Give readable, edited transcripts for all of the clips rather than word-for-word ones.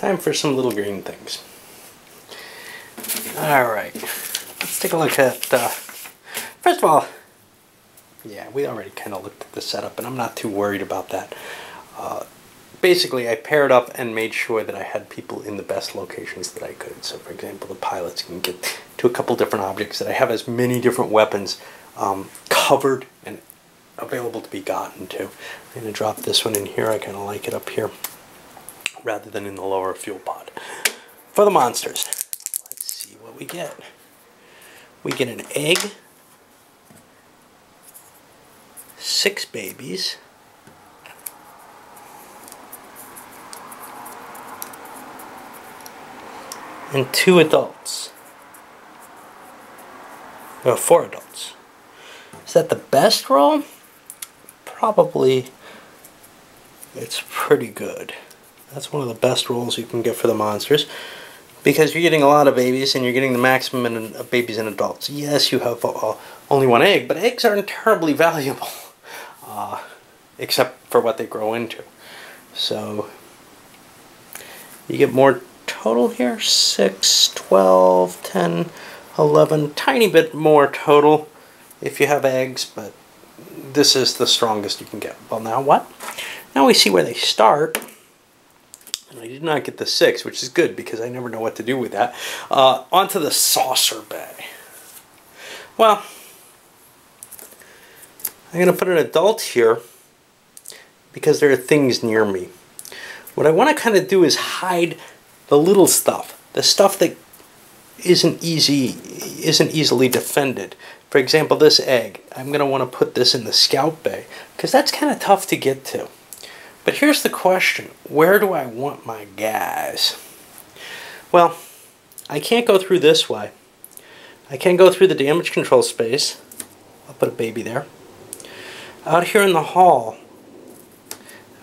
time for some little green things. Alright, let's take a look at, first of all, yeah, we already kind of looked at the setup, and I'm not too worried about that. Basically, I paired up and made sure that I had people in the best locations that I could. So, for example, the pilots can get to a couple different objects, that I have as many different weapons covered and available to be gotten to. I'm going to drop this one in here. I kind of like it up here rather than in the lower fuel pod. For the monsters, let's see what we get. We get an egg, 6 babies, and 2 adults. 4 adults. Is that the best roll? Probably. It's pretty good. That's one of the best rolls you can get for the monsters, because you're getting a lot of babies and you're getting the maximum of babies and adults. Yes, you have only 1 egg, but eggs aren't terribly valuable, except for what they grow into. So you get more total here, 6, 12, 10, 11, tiny bit more total if you have eggs, but this is the strongest you can get. Well, now what? Now we see where they start. And I did not get the 6, which is good because I never know what to do with that. Onto the saucer bay. Well, I'm going to put an adult here because there are things near me. What I want to kind of do is hide the little stuff, the stuff that isn't easily defended. For example, this egg. I'm going to want to put this in the scout bay because that's kind of tough to get to. But here's the question: where do I want my guys? Well, I can't go through this way. I can go through the damage control space. I'll put a baby there. Out here in the hall,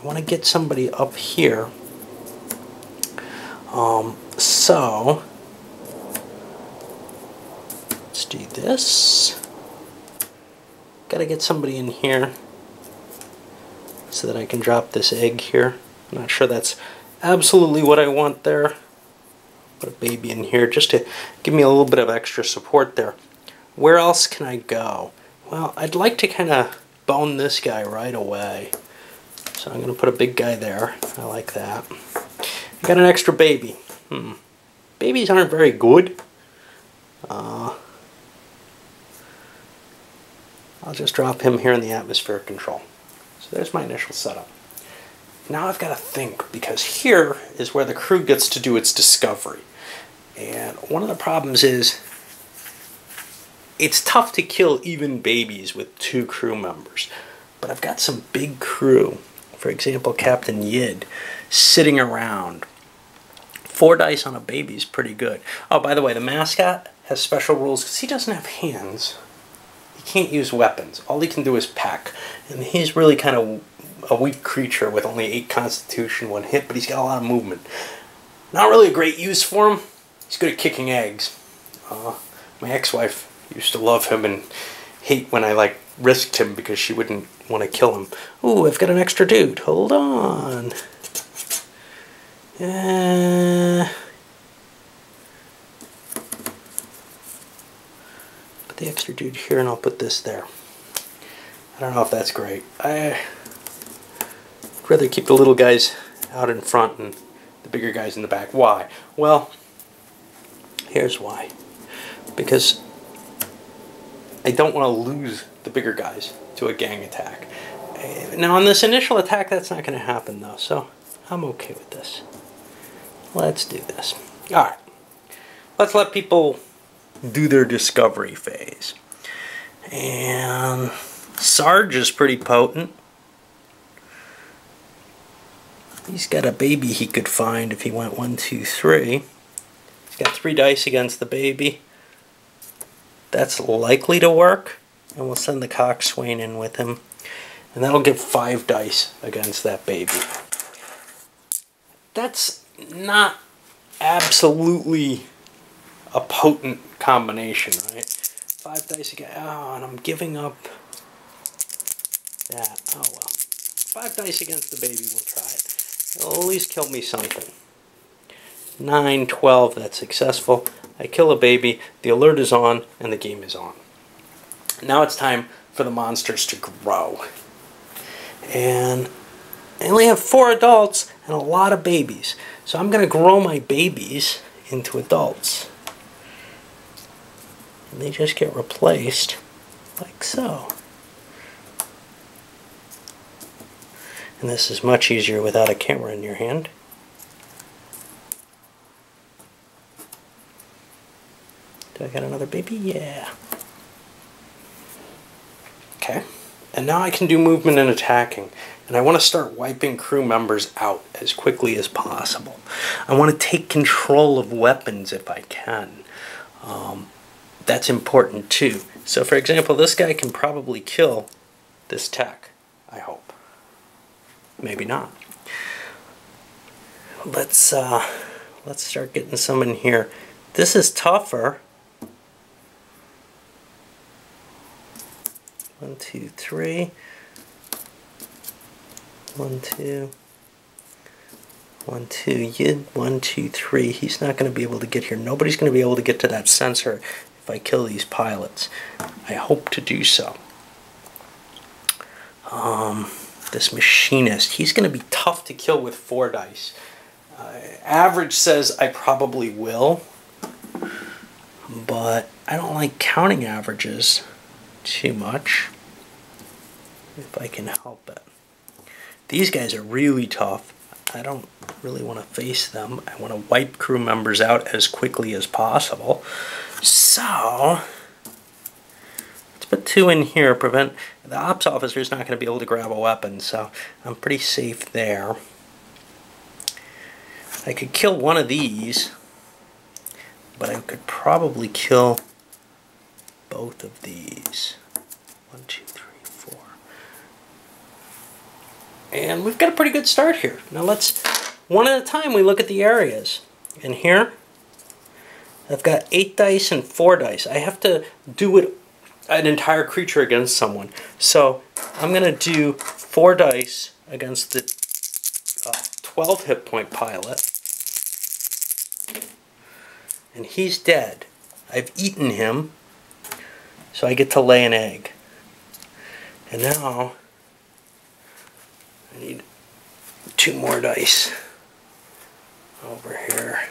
I want to get somebody up here. So let's do this. Gotta get somebody in here so that I can drop this egg here. I'm not sure that's absolutely what I want there. Put a baby in here just to give me a little bit of extra support there. Where else can I go? Well, I'd like to kind of bone this guy right away. So I'm going to put a big guy there. I like that. I got an extra baby. Babies aren't very good. I'll just drop him here in the atmospheric control. So there's my initial setup. Now I've got to think, because here is where the crew gets to do its discovery. And one of the problems is it's tough to kill even babies with 2 crew members. But I've got some big crew. For example, Captain Yid sitting around. 4 dice on a baby is pretty good. Oh, by the way, the mascot has special rules because he doesn't have hands. He can't use weapons. All he can do is peck. And he's really kind of a weak creature with only 8 constitution, 1 hit, but he's got a lot of movement. Not really a great use for him. He's good at kicking eggs. My ex-wife used to love him and hate when I risked him because she wouldn't want to kill him. Ooh, I've got an extra dude. Hold on. Put the extra dude here and I'll put this there. I don't know if that's great. I'd rather keep the little guys out in front and the bigger guys in the back. Why? Well, here's why. Because I don't want to lose the bigger guys to a gang attack. Now on this initial attack, that's not going to happen though, so I'm okay with this. Let's do this. Alright. Let's let people do their discovery phase. And Sarge is pretty potent. He's got a baby he could find if he went 1, 2, 3. He's got 3 dice against the baby. That's likely to work. And we'll send the coxswain in with him. And that'll give 5 dice against that baby. That's not absolutely a potent combination, right? 5 dice again. Oh, and I'm giving up that. Oh well. 5 dice against the baby, we'll try it. It'll at least kill me something. 9, 12, that's successful. I kill a baby, the alert is on, and the game is on. Now it's time for the monsters to grow. And I only have 4 adults and a lot of babies. So I'm going to grow my babies into adults. And they just get replaced like so. And this is much easier without a camera in your hand. Do I got another baby? Yeah. Okay. And now I can do movement and attacking. And I want to start wiping crew members out as quickly as possible. I want to take control of weapons if I can. That's important too. So for example, this guy can probably kill this tech, I hope. Maybe not. Let's start getting some in here. This is tougher. 1, 2, 3. 1, 2. 1, 2. Yid. 1, 2, 3. He's not going to be able to get here. Nobody's going to be able to get to that sensor if I kill these pilots. I hope to do so. This machinist, he's going to be tough to kill with 4 dice. Average says I probably will, but I don't like counting averages too much if I can help it. These guys are really tough. I don't really want to face them. I want to wipe crew members out as quickly as possible. So let's put 2 in here. Prevent the ops officer is not going to be able to grab a weapon, so I'm pretty safe there. I could kill one of these, but I could probably kill both of these. 1, 2, 3, 4. And we've got a pretty good start here. Now let's, one at a time, we look at the areas. And here, I've got 8 dice and 4 dice. I have to do it, an entire creature against someone. So I'm going to do 4 dice against the 12 hit point pilot. And he's dead. I've eaten him, so I get to lay an egg. And now I need 2 more dice over here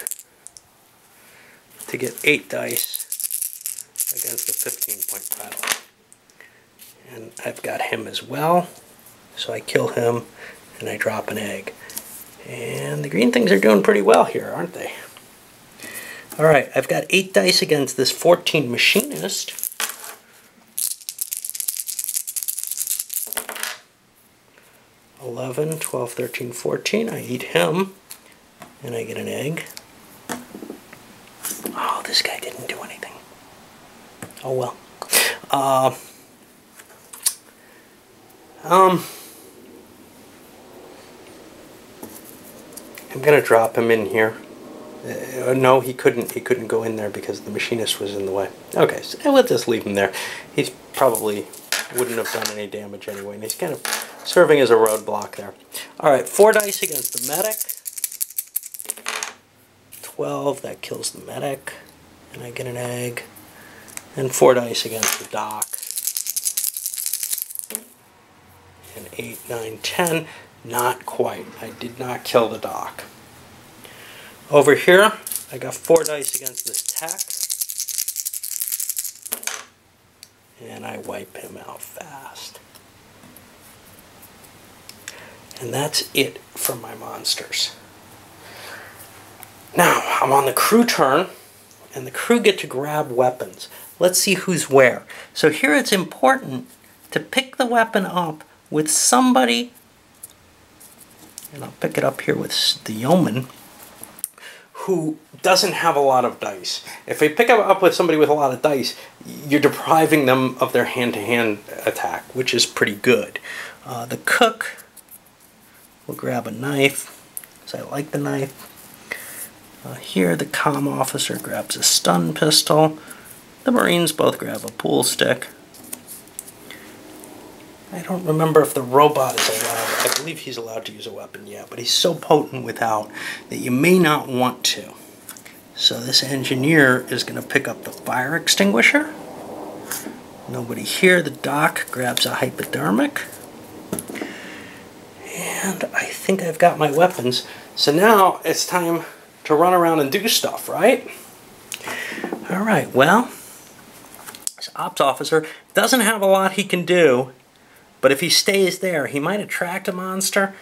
to get 8 dice against the 15-point pilot. And I've got him as well, so I kill him and I drop an egg. And the green things are doing pretty well here, aren't they? Alright, I've got 8 dice against this 14 machinist. (11, 12, 13, 14. I eat him, and I get an egg. Oh, this guy didn't do anything. Oh well. I'm gonna drop him in here. No, he couldn't go in there because the machinist was in the way. Okay, so we'll just leave him there. He's probably wouldn't have done any damage anyway, and he's kind of serving as a roadblock there. Alright, 4 dice against the medic. 12, that kills the medic. And I get an egg. And 4 dice against the doc. And 8, 9, 10. Not quite. I did not kill the doc. Over here, I got 4 dice against this tech. And I wipe him out fast. And that's it for my monsters. Now, I'm on the crew turn, and the crew get to grab weapons. Let's see who's where. So here it's important to pick the weapon up with somebody, and I'll pick it up here with the yeoman, who doesn't have a lot of dice. If I pick up with somebody with a lot of dice, you're depriving them of their hand-to-hand attack, which is pretty good. The cook will grab a knife, because I like the knife. Here the comm officer grabs a stun pistol. The Marines both grab a pool stick. I don't remember if the robot is allowed. I believe he's allowed to use a weapon, yeah, but he's so potent without that you may not want to. So this engineer is going to pick up the fire extinguisher. Nobody here. The doc grabs a hypodermic. And I think I've got my weapons. So now it's time to run around and do stuff, right? Alright, well, this ops officer doesn't have a lot he can do, but if he stays there, he might attract a monster.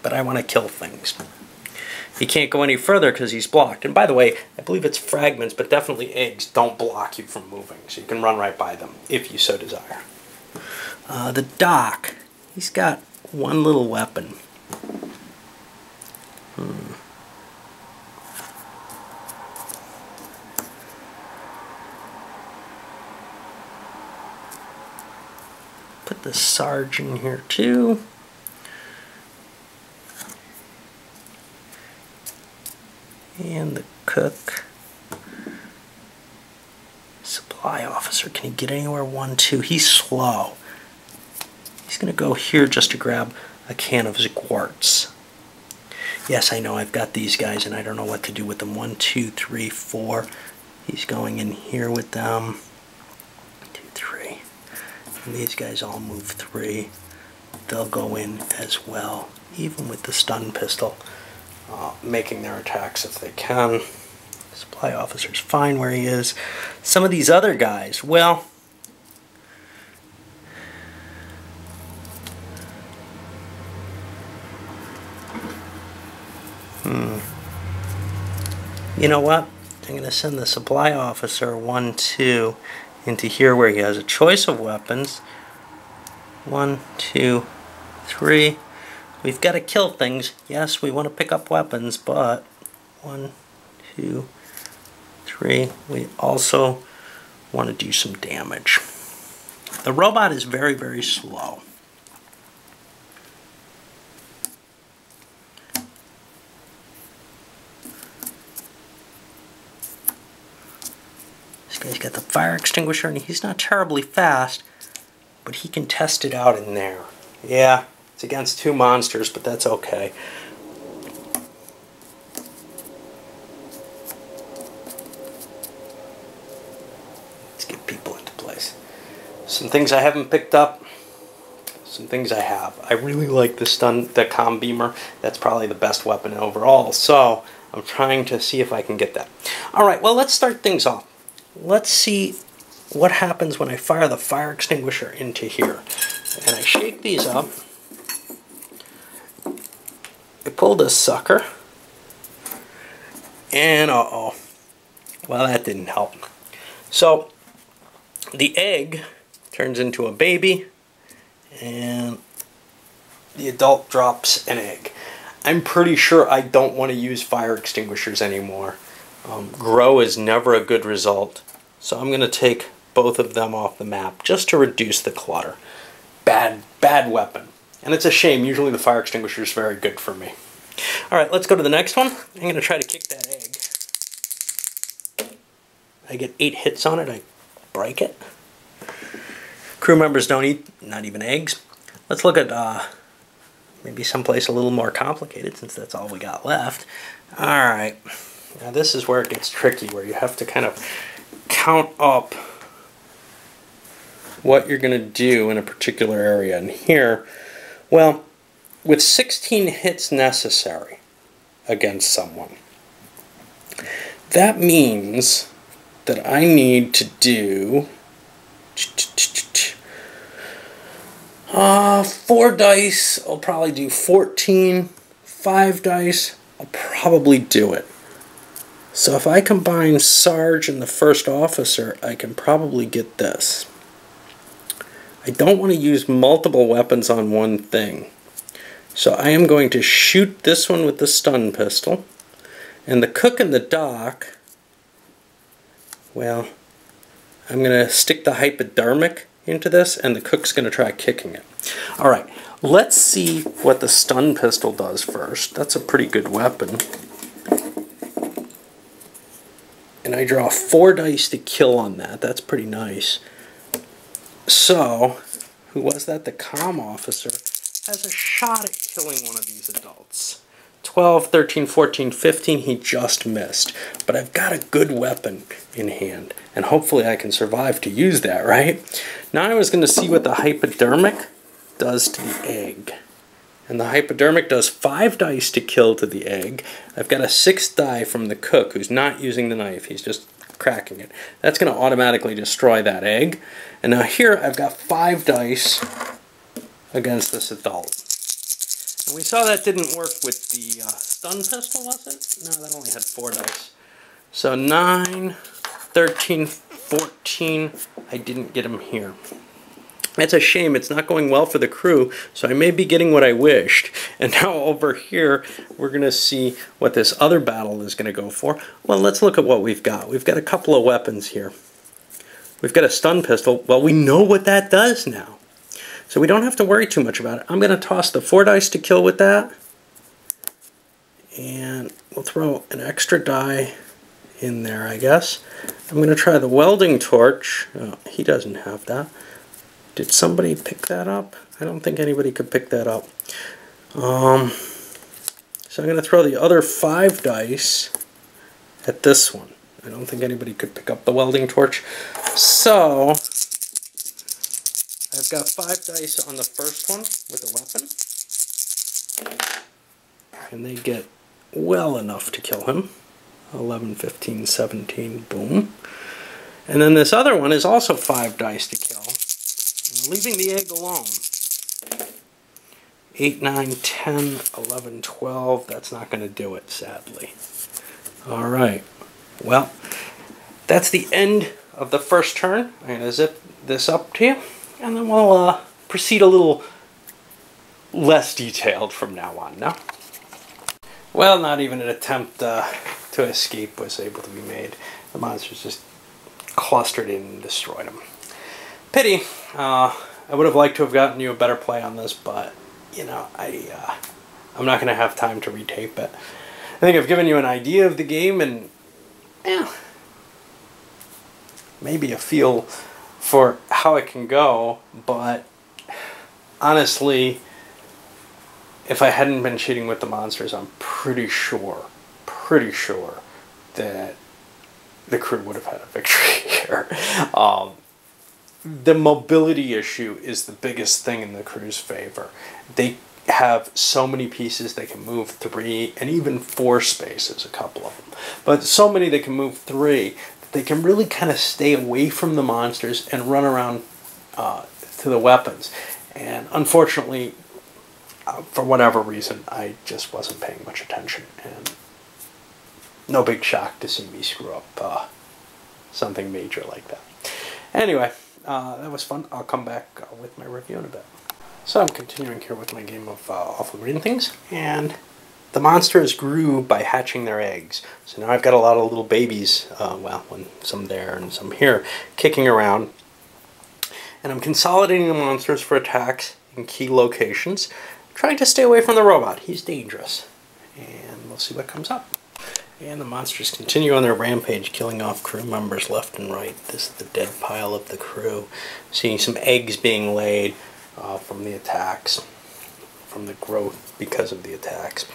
But I want to kill things. He can't go any further because he's blocked. And by the way, I believe it's fragments, but definitely eggs don't block you from moving. So you can run right by them if you so desire. The doc, he's got one little weapon. Put the Sarge in here too. And the cook. Supply officer, can he get anywhere? 1, 2. He's slow. He's going to go here just to grab a can of quartz. Yes, I know I've got these guys and I don't know what to do with them. 1, 2, 3, 4. He's going in here with them. 2, 3. And these guys all move 3. They'll go in as well, even with the stun pistol. Making their attacks if they can. Supply officer's fine where he is. Some of these other guys, well, you know what? I'm going to send the supply officer 1, 2 into here where he has a choice of weapons. 1, 2, 3. We've got to kill things. Yes, we want to pick up weapons, but 1, 2, 3. We also want to do some damage. The robot is very, very slow. This guy's got the fire extinguisher, and he's not terribly fast, but he can test it out in there. Yeah. It's against 2 monsters, but that's okay. Let's get people into place. Some things I haven't picked up, some things I have. I really like the comm beamer. That's probably the best weapon overall, so I'm trying to see if I can get that. Alright, well, let's start things off. Let's see what happens when I fire the fire extinguisher into here. And I shake these up. I pulled a sucker, and uh-oh, well, that didn't help. So the egg turns into a baby, and the adult drops an egg. I'm pretty sure I don't want to use fire extinguishers anymore. Grow is never a good result, so I'm going to take both of them off the map just to reduce the clutter. Bad weapon. And it's a shame. Usually the fire extinguisher is very good for me. Alright, let's go to the next one. I'm going to try to kick that egg. I get 8 hits on it. I break it. Crew members don't eat, not even eggs. Let's look at maybe someplace a little more complicated, since that's all we got left. Alright. Now this is where it gets tricky, where you have to kind of count up what you're going to do in a particular area. And here, well, with 16 hits necessary against someone, that means that I need to do 4 dice. I'll probably do 14. 5 dice, I'll probably do it. So if I combine Sarge and the first officer, I can probably get this. I don't want to use multiple weapons on one thing. So I am going to shoot this one with the stun pistol. And the cook and the doc, well, I'm going to stick the hypodermic into this, and the cook's going to try kicking it. Alright, let's see what the stun pistol does first. That's a pretty good weapon. And I draw 4 dice to kill on that. That's pretty nice. So, who was that? The comm officer has a shot at killing one of these adults. 12, 13, 14, 15, he just missed. But I've got a good weapon in hand, and hopefully I can survive to use that, right? Now I was going to see what the hypodermic does to the egg. And the hypodermic does 5 dice to kill to the egg. I've got a 6th die from the cook who's not using the knife. He's just cracking it. That's going to automatically destroy that egg. And now here I've got 5 dice against this adult. And we saw that didn't work with the stun pistol, was it? No, that only had 4 dice. So 9, 13, 14, I didn't get him here. That's a shame. It's not going well for the crew, so I may be getting what I wished. And now over here, we're going to see what this other battle is going to go for. Well, let's look at what we've got. We've got a couple of weapons here. We've got a stun pistol. Well, we know what that does now. So we don't have to worry too much about it. I'm going to toss the 4 dice to kill with that. And we'll throw an extra die in there, I guess. I'm going to try the welding torch. Oh, he doesn't have that. Did somebody pick that up? I don't think anybody could pick that up. So I'm going to throw the other 5 dice at this one. I don't think anybody could pick up the welding torch. So I've got 5 dice on the first one with the weapon. And they get well enough to kill him. 11, 15, 17, boom. And then this other one is also 5 dice to kill. Leaving the egg alone. 8, 9, 10, 11, 12. That's not going to do it, sadly. Alright. Well, that's the end of the first turn. I'm going to zip this up to you. And then we'll proceed a little less detailed from now on. Now, well, not even an attempt to escape was able to be made. The monsters just clustered in and destroyed them. Pity. I would have liked to have gotten you a better play on this, but, you know, I'm not going to have time to retape it. I think I've given you an idea of the game and, maybe a feel for how it can go, but honestly, if I hadn't been cheating with the monsters, I'm pretty sure that the crew would have had a victory here. The mobility issue is the biggest thing in the crew's favor. They have so many pieces, they can move 3 and even 4 spaces, a couple of them. But so many they can move 3 that they can really kind of stay away from the monsters and run around to the weapons. And unfortunately, for whatever reason, I just wasn't paying much attention. And no big shock to see me screw up something major like that. Anyway. That was fun. I'll come back with my review in a bit. So I'm continuing here with my game of Awful Green Things, and the monsters grew by hatching their eggs. So now I've got a lot of little babies, well, some there and some here, kicking around. And I'm consolidating the monsters for attacks in key locations, trying to stay away from the robot. He's dangerous. And we'll see what comes up. And the monsters continue on their rampage, killing off crew members left and right. This is the dead pile of the crew. Seeing some eggs being laid from the attacks, from the growth because of the attacks.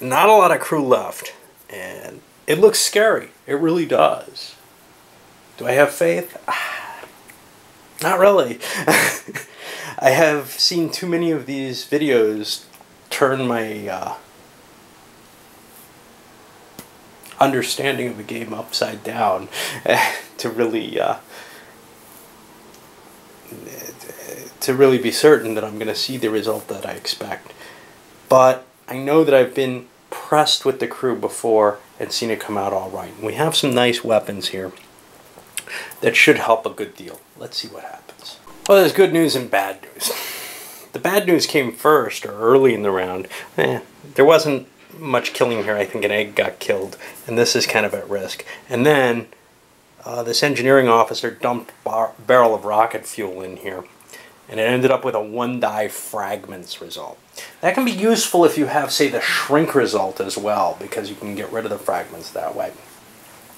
Not a lot of crew left, and it looks scary. It really does. Do I have faith? Not really. I have seen too many of these videos turn my understanding of the game upside down to really be certain that I'm going to see the result that I expect. But I know that I've been pressed with the crew before and seen it come out all right. We have some nice weapons here that should help a good deal. Let's see what happens. Well, there's good news and bad news. The bad news came first, or early in the round. There wasn't much killing here. I think an egg got killed, and this is kind of at risk. And then this engineering officer dumped a barrel of rocket fuel in here, and it ended up with a 1-die fragments result. That can be useful if you have, say, the shrink result as well, because you can get rid of the fragments that way.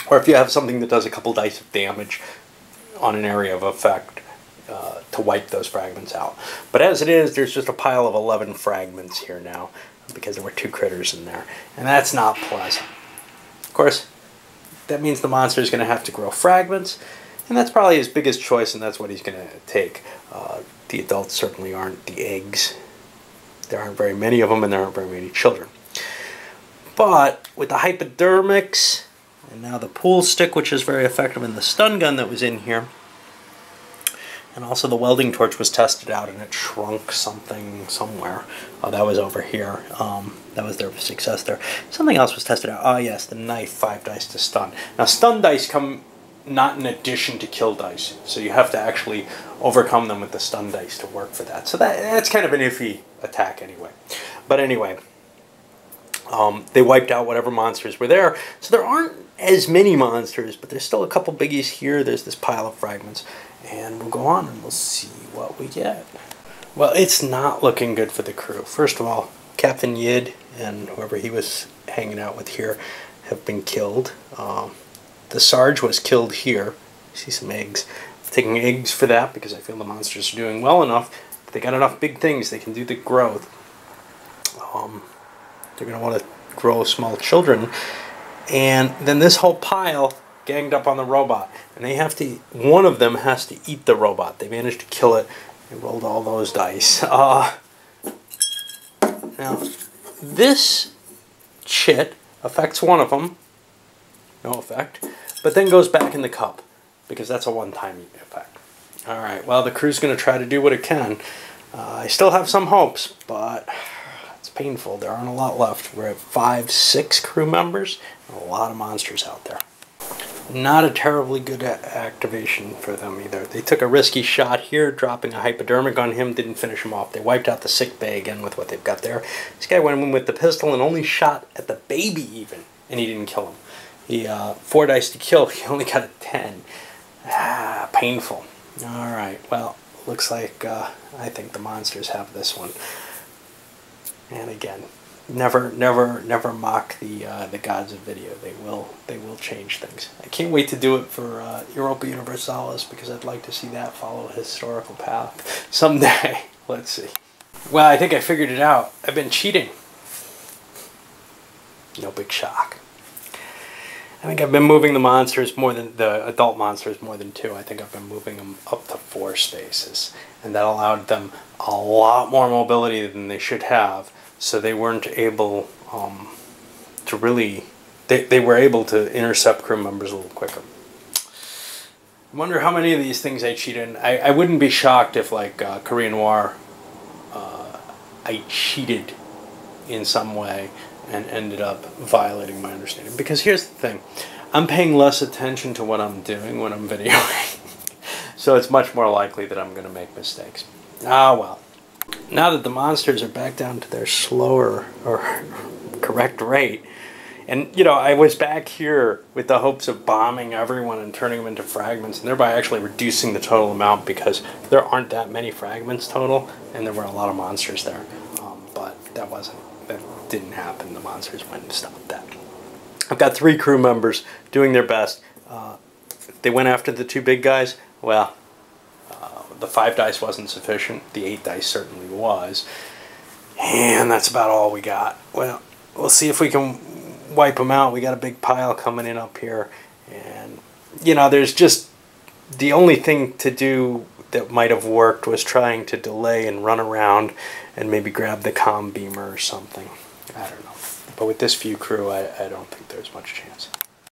Or if you have something that does a couple dice of damage on an area of effect to wipe those fragments out. But as it is, there's just a pile of 11 fragments here now. because there were 2 critters in there, and that's not pleasant. Of course, that means the monster is going to have to grow fragments, and that's probably his biggest choice, and that's what he's going to take. The adults certainly aren't the eggs. There aren't very many of them, and there aren't very many children. But with the hypodermics, and now the pool stick, which is very effective, and the stun gun that was in here, and also the welding torch was tested out, and it shrunk something somewhere. Oh, that was over here. That was their success there. Something else was tested out. Oh, yes, the knife, 5 dice to stun. Now, stun dice come not in addition to kill dice, so you have to actually overcome them with the stun dice to work for that. So that's kind of an iffy attack anyway. But anyway, they wiped out whatever monsters were there. So there aren't as many monsters, but there's still a couple biggies here. There's this pile of fragments. And we'll go on and we'll see what we get. Well, it's not looking good for the crew. First of all, Captain Yid and whoever he was hanging out with here have been killed. The Sarge was killed here. You see some eggs. I'm taking eggs for that because I feel the monsters are doing well enough. They got enough big things. They can do the growth. They're going to want to grow small children. And then this whole pile ganged up on the robot. And they have to, one of them has to eat the robot. They managed to kill it. They rolled all those dice. Now, this chit affects one of them. No effect. But then goes back in the cup. Because that's a one-time effect. Alright, well, the crew's going to try to do what it can. I still have some hopes, but it's painful. There aren't a lot left. We're at 5, 6 crew members. And a lot of monsters out there. Not a terribly good activation for them either. They took a risky shot here, dropping a hypodermic on him, didn't finish him off. They wiped out the sick bay again with what they've got there. This guy went in with the pistol and only shot at the baby even, and he didn't kill him. He 4 dice to kill, he only got a 10. Painful. Alright, well, looks like I think the monsters have this one. And again, never mock the gods of video. They will change things. I can't wait to do it for Europa Universalis because I'd like to see that follow a historical path someday. Let's see. Well, I think I figured it out. I've been cheating. No big shock. I think I've been moving the monsters more than the adult monsters more than 2. I think I've been moving them up to 4 spaces, and that allowed them a lot more mobility than they should have. So they weren't able to really, they were able to intercept crew members a little quicker. I wonder how many of these things I cheated in. I wouldn't be shocked if, like Korean War, I cheated in some way and ended up violating my understanding. Because here's the thing, I'm paying less attention to what I'm doing when I'm videoing. So it's much more likely that I'm going to make mistakes. Ah, well. Now that the monsters are back down to their slower or correct rate, and you know, I was back here with the hopes of bombing everyone and turning them into fragments, and thereby actually reducing the total amount because there aren't that many fragments total, and there were a lot of monsters there. But that didn't happen. The monsters went and stopped that. I've got 3 crew members doing their best. They went after the 2 big guys. Well, the 5 dice wasn't sufficient. The 8 dice certainly was. And that's about all we got. Well, we'll see if we can wipe them out. We got a big pile coming in up here. And, you know, there's just... The only thing to do that might have worked was trying to delay and run around and maybe grab the comm beamer or something. I don't know. But with this few crew, I don't think there's much chance.